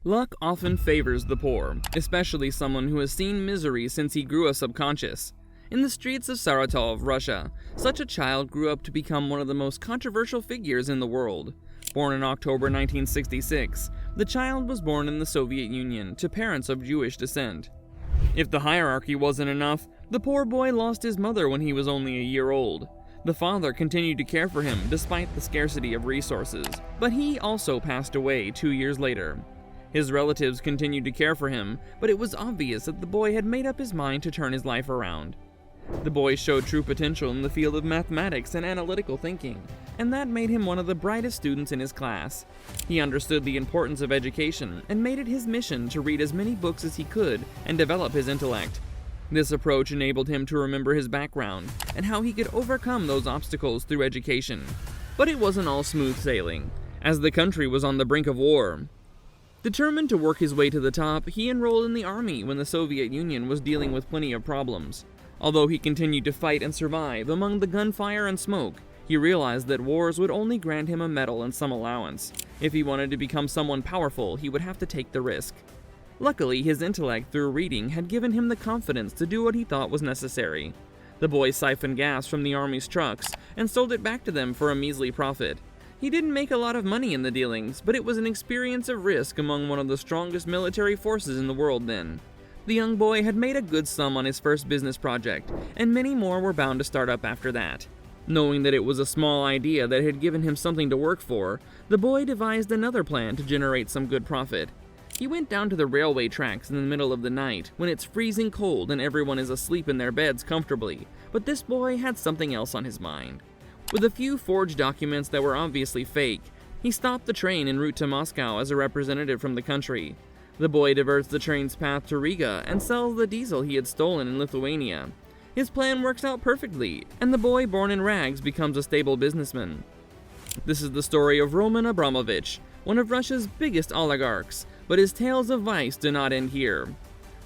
Luck often favors the poor, especially someone who has seen misery since he grew a subconscious. In the streets of Saratov, Russia, such a child grew up to become one of the most controversial figures in the world. Born in October 1966, the child was born in the Soviet Union to parents of Jewish descent. If the hierarchy wasn't enough, the poor boy lost his mother when he was only a year old. The father continued to care for him despite the scarcity of resources, but he also passed away 2 years later. His relatives continued to care for him, but it was obvious that the boy had made up his mind to turn his life around. The boy showed true potential in the field of mathematics and analytical thinking, and that made him one of the brightest students in his class. He understood the importance of education and made it his mission to read as many books as he could and develop his intellect. This approach enabled him to remember his background and how he could overcome those obstacles through education. But it wasn't all smooth sailing, as the country was on the brink of war. Determined to work his way to the top, he enrolled in the army when the Soviet Union was dealing with plenty of problems. Although he continued to fight and survive among the gunfire and smoke, he realized that wars would only grant him a medal and some allowance. If he wanted to become someone powerful, he would have to take the risk. Luckily, his intellect through reading had given him the confidence to do what he thought was necessary. The boy siphoned gas from the army's trucks and sold it back to them for a measly profit. He didn't make a lot of money in the dealings, but it was an experience of risk among one of the strongest military forces in the world then. The young boy had made a good sum on his first business project, and many more were bound to start up after that. Knowing that it was a small idea that had given him something to work for, the boy devised another plan to generate some good profit. He went down to the railway tracks in the middle of the night, when it's freezing cold and everyone is asleep in their beds comfortably, but this boy had something else on his mind. With a few forged documents that were obviously fake, he stopped the train en route to Moscow as a representative from the country. The boy diverts the train's path to Riga and sells the diesel he had stolen in Lithuania. His plan works out perfectly, and the boy born in rags becomes a stable businessman. This is the story of Roman Abramovich, one of Russia's biggest oligarchs, but his tales of vice do not end here.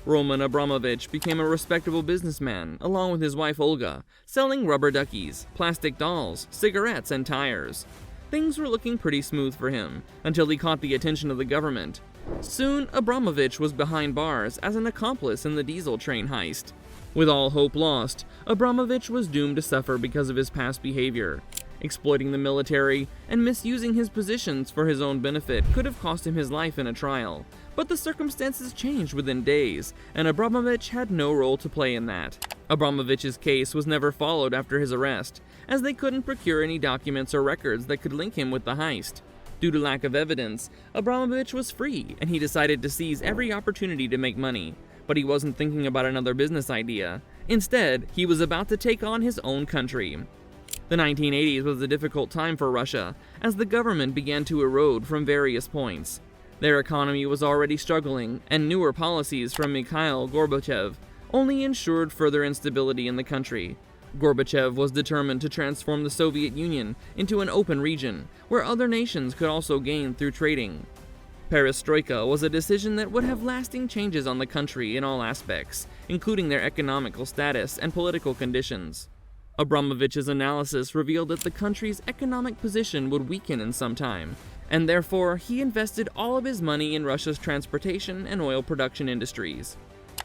Roman Abramovich became a respectable businessman, along with his wife Olga, selling rubber duckies, plastic dolls, cigarettes, and tires. Things were looking pretty smooth for him, until he caught the attention of the government. Soon, Abramovich was behind bars as an accomplice in the diesel train heist. With all hope lost, Abramovich was doomed to suffer because of his past behavior. Exploiting the military and misusing his positions for his own benefit could have cost him his life in a trial, but the circumstances changed within days, and Abramovich had no role to play in that. Abramovich's case was never followed after his arrest, as they couldn't procure any documents or records that could link him with the heist. Due to lack of evidence, Abramovich was free, and he decided to seize every opportunity to make money. But he wasn't thinking about another business idea. Instead, he was about to take on his own country. The 1980s was a difficult time for Russia, as the government began to erode from various points. Their economy was already struggling, and newer policies from Mikhail Gorbachev only ensured further instability in the country. Gorbachev was determined to transform the Soviet Union into an open region, where other nations could also gain through trading. Perestroika was a decision that would have lasting changes on the country in all aspects, including their economical status and political conditions. Abramovich's analysis revealed that the country's economic position would weaken in some time, and therefore he invested all of his money in Russia's transportation and oil production industries.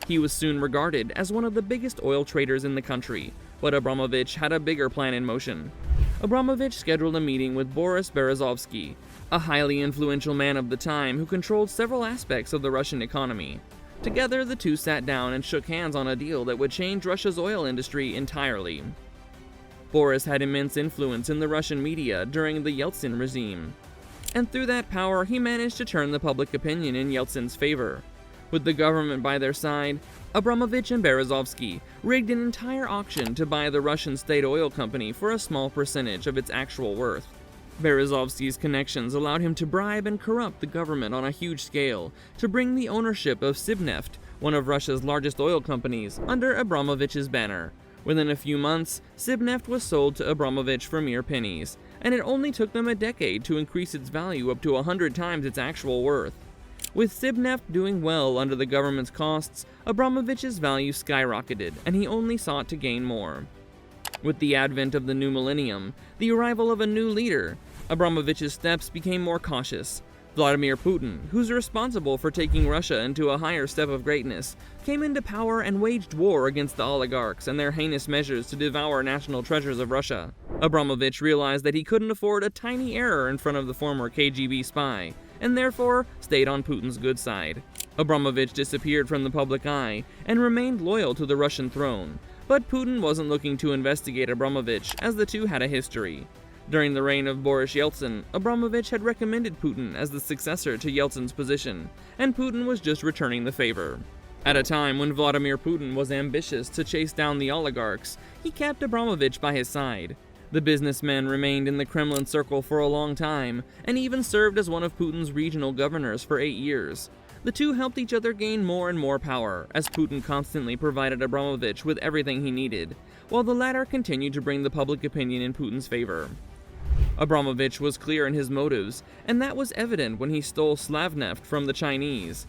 He was soon regarded as one of the biggest oil traders in the country, but Abramovich had a bigger plan in motion. Abramovich scheduled a meeting with Boris Berezovsky, a highly influential man of the time who controlled several aspects of the Russian economy. Together, the two sat down and shook hands on a deal that would change Russia's oil industry entirely. Boris had immense influence in the Russian media during the Yeltsin regime, and through that power he managed to turn the public opinion in Yeltsin's favor. With the government by their side, Abramovich and Berezovsky rigged an entire auction to buy the Russian state oil company for a small percentage of its actual worth. Berezovsky's connections allowed him to bribe and corrupt the government on a huge scale to bring the ownership of Sibneft, one of Russia's largest oil companies, under Abramovich's banner. Within a few months, Sibneft was sold to Abramovich for mere pennies, and it only took them a decade to increase its value up to 100 times its actual worth. With Sibneft doing well under the government's costs, Abramovich's value skyrocketed, and he only sought to gain more. With the advent of the new millennium, the arrival of a new leader, Abramovich's steps became more cautious. Vladimir Putin, who's responsible for taking Russia into a higher step of greatness, came into power and waged war against the oligarchs and their heinous measures to devour national treasures of Russia. Abramovich realized that he couldn't afford a tiny error in front of the former KGB spy, and therefore stayed on Putin's good side. Abramovich disappeared from the public eye and remained loyal to the Russian throne, but Putin wasn't looking to investigate Abramovich, as the two had a history. During the reign of Boris Yeltsin, Abramovich had recommended Putin as the successor to Yeltsin's position, and Putin was just returning the favor. At a time when Vladimir Putin was ambitious to chase down the oligarchs, he kept Abramovich by his side. The businessman remained in the Kremlin circle for a long time, and even served as one of Putin's regional governors for 8 years. The two helped each other gain more and more power, as Putin constantly provided Abramovich with everything he needed, while the latter continued to bring the public opinion in Putin's favor. Abramovich was clear in his motives, and that was evident when he stole Slavneft from the Chinese.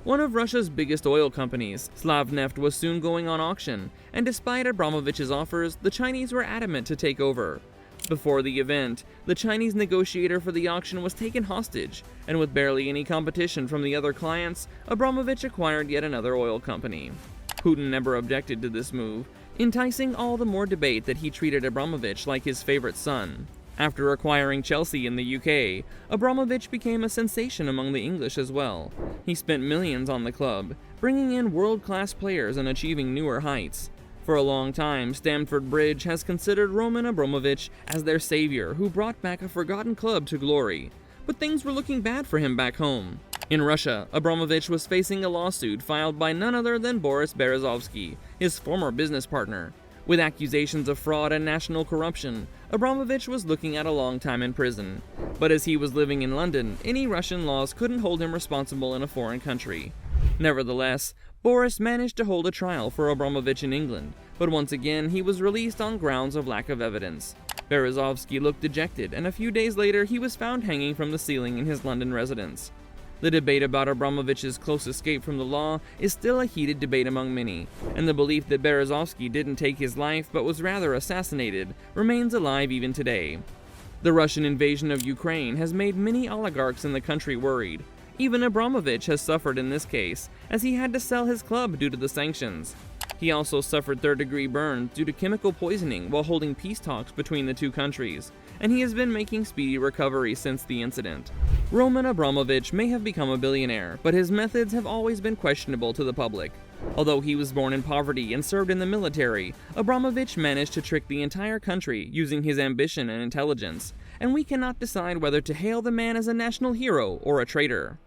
One of Russia's biggest oil companies, Slavneft was soon going on auction, and despite Abramovich's offers, the Chinese were adamant to take over. Before the event, the Chinese negotiator for the auction was taken hostage, and with barely any competition from the other clients, Abramovich acquired yet another oil company. Putin never objected to this move, enticing all the more debate that he treated Abramovich like his favorite son. After acquiring Chelsea in the UK, Abramovich became a sensation among the English as well. He spent millions on the club, bringing in world-class players and achieving newer heights. For a long time, Stamford Bridge has considered Roman Abramovich as their savior who brought back a forgotten club to glory. But things were looking bad for him back home. In Russia, Abramovich was facing a lawsuit filed by none other than Boris Berezovsky, his former business partner. With accusations of fraud and national corruption, Abramovich was looking at a long time in prison. But as he was living in London, any Russian laws couldn't hold him responsible in a foreign country. Nevertheless, Boris managed to hold a trial for Abramovich in England, but once again he was released on grounds of lack of evidence. Berezovsky looked dejected, and a few days later he was found hanging from the ceiling in his London residence. The debate about Abramovich's close escape from the law is still a heated debate among many, and the belief that Berezovsky didn't take his life but was rather assassinated remains alive even today. The Russian invasion of Ukraine has made many oligarchs in the country worried. Even Abramovich has suffered in this case, as he had to sell his club due to the sanctions. He also suffered third-degree burns due to chemical poisoning while holding peace talks between the two countries, and he has been making speedy recovery since the incident. Roman Abramovich may have become a billionaire, but his methods have always been questionable to the public. Although he was born in poverty and served in the military, Abramovich managed to trick the entire country using his ambition and intelligence, and we cannot decide whether to hail the man as a national hero or a traitor.